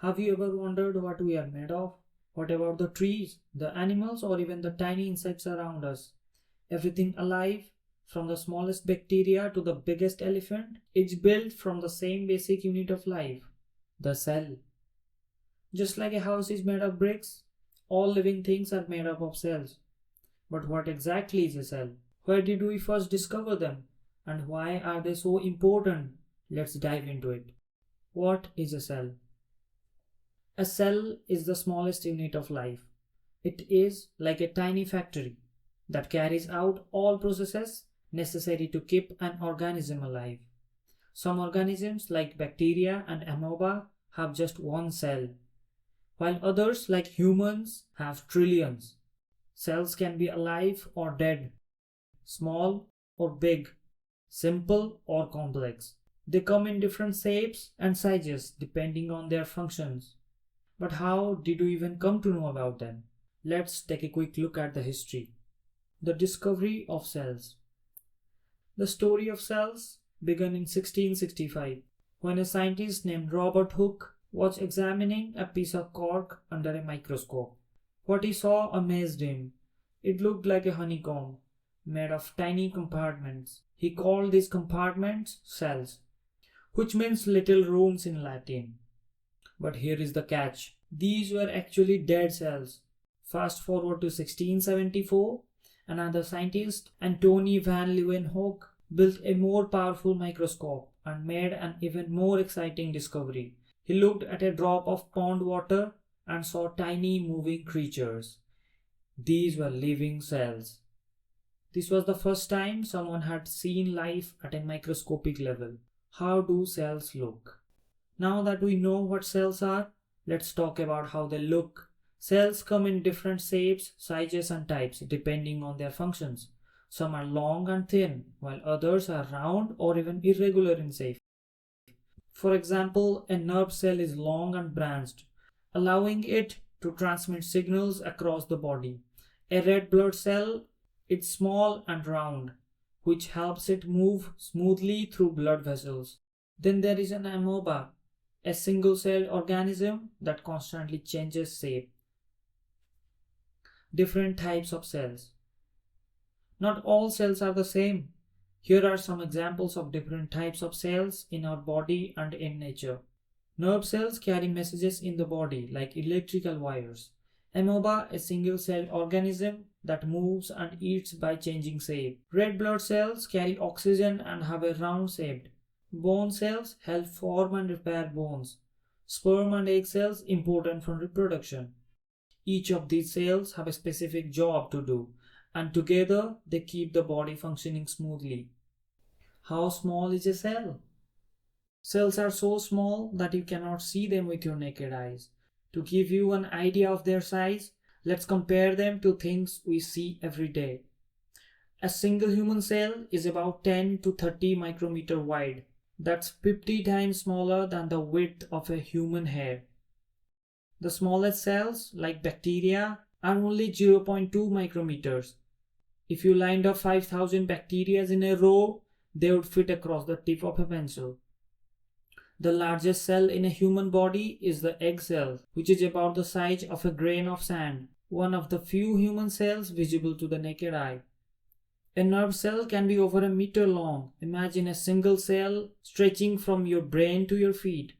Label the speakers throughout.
Speaker 1: Have you ever wondered what we are made of? What about the trees, the animals, or even the tiny insects around us? Everything alive, from the smallest bacteria to the biggest elephant, is built from the same basic unit of life, the cell. Just like a house is made of bricks, all living things are made up of cells. But what exactly is a cell? Where did we first discover them? And why are they so important? Let's dive into it. What is a cell? A cell is the smallest unit of life. It is like a tiny factory that carries out all processes necessary to keep an organism alive. Some organisms, like bacteria and amoeba, have just one cell, while others, like humans, have trillions. Cells can be alive or dead, small or big, simple or complex. They come in different shapes and sizes depending on their functions. But how did we even come to know about them? Let's take a quick look at the history. The discovery of cells. The story of cells began in 1665 when a scientist named Robert Hooke was examining a piece of cork under a microscope. What he saw amazed him. It looked like a honeycomb made of tiny compartments. He called these compartments cells, which means little rooms in Latin. But here is the catch. These were actually dead cells. Fast forward to 1674, another scientist, Antony van Leeuwenhoek, built a more powerful microscope and made an even more exciting discovery. He looked at a drop of pond water and saw tiny moving creatures. These were living cells. This was the first time someone had seen life at a microscopic level. How do cells look? Now that we know what cells are, let's talk about how they look. Cells come in different shapes, sizes and types depending on their functions. Some are long and thin, while others are round or even irregular in shape. For example, a nerve cell is long and branched, allowing it to transmit signals across the body. A red blood cell is small and round, which helps it move smoothly through blood vessels. Then there is an amoeba, a single-celled organism that constantly changes shape. Different types of cells. Not all cells are the same. Here are some examples of different types of cells in our body and in nature. Nerve cells carry messages in the body like electrical wires. Amoeba, a single-celled organism that moves and eats by changing shape. Red blood cells carry oxygen and have a round shape. Bone cells help form and repair bones. Sperm and egg cells important for reproduction. Each of these cells have a specific job to do, and together they keep the body functioning smoothly. How small is a cell? Cells are so small that you cannot see them with your naked eyes. To give you an idea of their size, let's compare them to things we see every day. A single human cell is about 10 to 30 micrometer wide. That's 50 times smaller than the width of a human hair. The smallest cells, like bacteria, are only 0.2 micrometers. If you lined up 5,000 bacteria in a row, they would fit across the tip of a pencil. The largest cell in a human body is the egg cell, which is about the size of a grain of sand, one of the few human cells visible to the naked eye. A nerve cell can be over a meter long. Imagine a single cell stretching from your brain to your feet.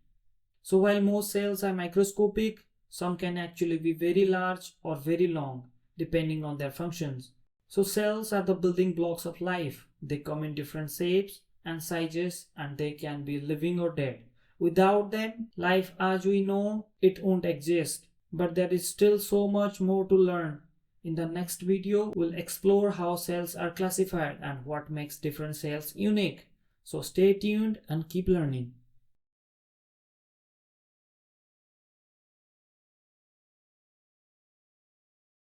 Speaker 1: So while most cells are microscopic, some can actually be very large or very long, depending on their functions. So cells are the building blocks of life. They come in different shapes and sizes, and they can be living or dead. Without them, life as we know it won't exist. But there is still so much more to learn. In the next video, we'll explore how cells are classified and what makes different cells unique. So stay tuned and keep learning.